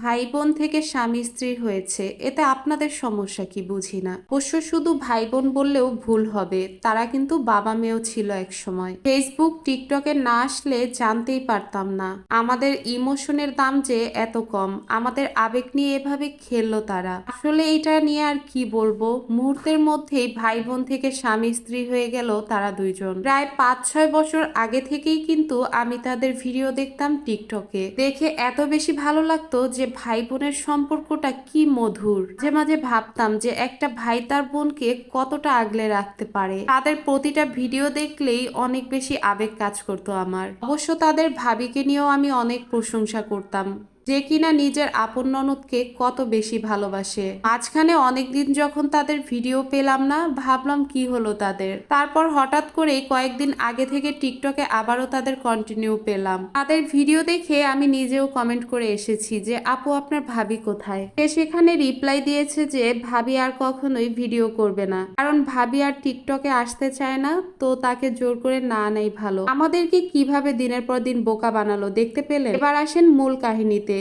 ভাই বোন থেকে স্বামী স্ত্রী হয়েছে, এতে আপনাদের সমস্যা কি বুঝি না। অবশ্য শুধু ভাই বোন বললেও ভুল হবে, তারা কিন্তু বাবা মেয়েও ছিল এক সময়। ফেসবুক টিকটকে না আসলে জানতেই পারতাম না আমাদের ইমোশনের দাম যে এত কম, আমাদের আবেগ নিয়ে এভাবে খেললো তারা। আসলে এটা নিয়ে আর কি বলবো, মুহূর্তের মধ্যেই ভাই বোন থেকে স্বামী স্ত্রী হয়ে গেল তারা দুইজন। প্রায় 5-6 বছর আগে থেকেই কিন্তু আমি তাদের ভিডিও দেখতাম টিকটকে, দেখে এত বেশি ভালো লাগতো যে ভাই বোনের সম্পর্কটা কি মধুর। মাঝে মাঝে ভাবতাম যে একটা ভাই তার বোনকে কতটা আগলে রাখতে পারে। তাদের প্রতিটা ভিডিও দেখলেই অনেক বেশি আবেগ কাজ করতো আমার। অবশ্য তাদের ভাবিকে নিয়েও আমি অনেক প্রশংসা করতাম, যে কিনা নিজের আপন ননদকে কত বেশি ভালোবাসে। মাঝখানে অনেকদিন যখন তাদের ভিডিও পেলাম না, ভাবলাম কি হলো তাদের। তারপর হঠাৎ করেই কয়েকদিন আগে থেকে টিকটকে আবারও তাদের কন্টিনিউ পেলাম। তাদের ভিডিও দেখে আমি নিজেও কমেন্ট করে এসেছি যে আপু আপনার ভাবি কোথায়। সে সেখানে রিপ্লাই দিয়েছে যে ভাবি আর কখনোই ভিডিও করবে না, কারণ ভাবি আর টিকটকে আসতে চায় না, তো তাকে জোর করে না নেই ভালো। আমাদেরকে কিভাবে দিনের পর দিন বোকা বানালো দেখতে পেলেন। এবার আসেন মূল কাহিনীতে।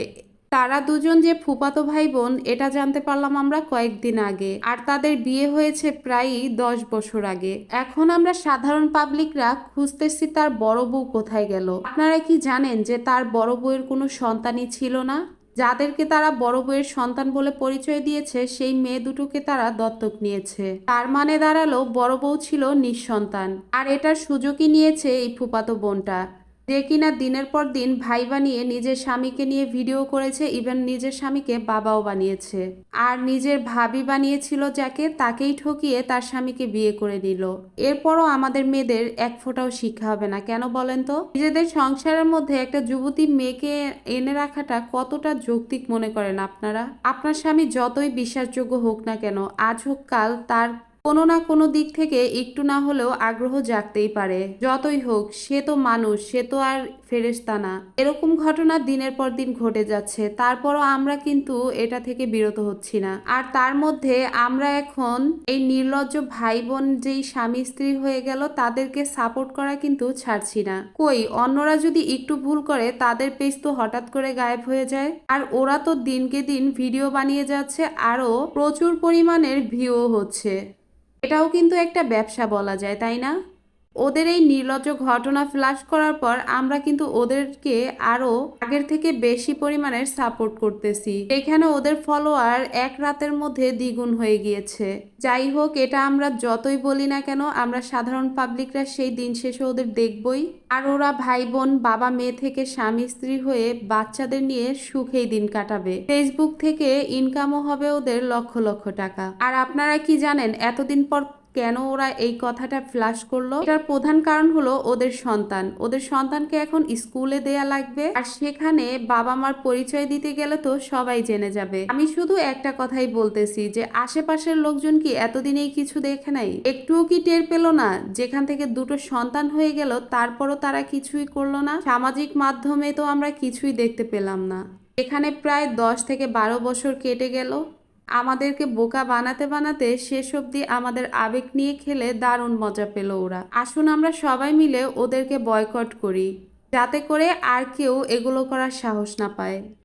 তারা দুজন যে ফুফাতো ভাই বোন এটা জানতে পারলাম আমরা কয়েকদিন আগে, আর তাদের বিয়ে হয়েছে প্রায়ই 10 বছর আগে। এখন আমরা সাধারণ পাবলিকরা খুঁজতেছি তার বড় বউ কোথায় গেল। আপনারা কি জানেন যে তার বড় বউয়ের কোনো সন্তানই ছিল না? যাদেরকে তারা বড় বউয়ের সন্তান বলে পরিচয় দিয়েছে সেই মেয়ে দুটোকে তারা দত্তক নিয়েছে। তার মানে দাঁড়ালো বড় বউ ছিল নিঃসন্তান, আর এটার সুযোগই নিয়েছে এই ফুফাতো বোনটা, যে কিনা দিনের পর দিন ভাই বানিয়ে নিজের স্বামীকে নিয়ে ভিডিও করেছে, ইভেন নিজের স্বামীকে বাবাও বানিয়েছে। আর নিজের ভাবি বানিয়েছিল যাকে, তাকেই ঠকিয়ে তার স্বামীকে বিয়ে করে নিল। এরপরও আমাদের মেয়েদের এক ফোঁটাও শিক্ষা হবে না কেন বলেন তো? নিজেদের সংসারের মধ্যে একটা যুবতী মেয়েকে এনে রাখাটা কতটা যৌক্তিক মনে করেন আপনারা? আপনার স্বামী যতই বিশ্বাসযোগ্য হোক না কেন, আজ হোক কাল তার কোনো না কোনো দিক থেকে একটু না হলেও আগ্রহ জাগতেই পারে। যতই হোক সে তো মানুষ, সে তো আর ফেরেশতা না। এরকম ঘটনা দিনের পর দিন ঘটে যাচ্ছে, তারপরও আমরা কিন্তু এটা থেকে বিরত হচ্ছি না। আর তার মধ্যে আমরা এখন এই নির্লজ্জ ভাই বোন যেই স্বামী স্ত্রী হয়ে গেল তাদেরকে সাপোর্ট করা কিন্তু ছাড়ছি না। কই, অন্যরা যদি একটু ভুল করে তাদের পেজ তো হঠাৎ করে গায়েব হয়ে যায়। আর ওরা তো দিনকে দিন ভিডিও বানিয়ে যাচ্ছে, আরো প্রচুর পরিমাণের ভিউ হচ্ছে। এটাও কিন্তু একটা ব্যবসা বলা যায়, তাই না? ওদের এই নির্লজ্জ ঘটনা ফ্ল্যাশ করার পর আমরা কিন্তু ওদেরকে আরো আগের থেকে বেশি পরিমাণের সাপোর্ট করতেছি। এখানে ওদের ফলোয়ার এক রাতের মধ্যে দ্বিগুণ হয়ে গিয়েছে। যাই হোক, এটা আমরা যতই বলি না কেন, আমরা সাধারণ পাবলিকরা সেই দিন শেষে ওদের দেখবই। আর ওরা ভাই বোন বাবা মেয়ে থেকে স্বামী স্ত্রী হয়ে বাচ্চাদের নিয়ে সুখেই দিন কাটাবে। ফেসবুক থেকে ইনকামও হবে ওদের লক্ষ লক্ষ টাকা। আর আপনারা কি জানেন এতদিন পর কেন ওরা এই কথাটা ফ্ল্যাশ করলো? এটার প্রধান কারণ হলো ওদের সন্তান। ওদের সন্তানকে এখন স্কুলে দেয়া লাগবে, আর সেখানে বাবা মার পরিচয় দিতে গেলে তো সবাই জেনে যাবে। আমি শুধু একটা কথাই বলতেছি যে আশেপাশের লোকজন কি এতদিনেই কিছু দেখে নাই? একটুও কি টের পেল না? যেখান থেকে দুটো সন্তান হয়ে গেল তারপরও তারা কিছুই করলো না। সামাজিক মাধ্যমে তো আমরা কিছুই দেখতে পেলাম না। এখানে প্রায় 10 থেকে 12 বছর কেটে গেল। আমাদেরকে বোকা বানাতে বানাতে শেষ অবধি আমাদের আবেগ নিয়ে খেলে দারুণ মজা পেল ওরা। আসুন আমরা সবাই মিলে ওদেরকে বয়কট করি, যাতে করে আর কেউ এগুলো করার সাহস না পায়।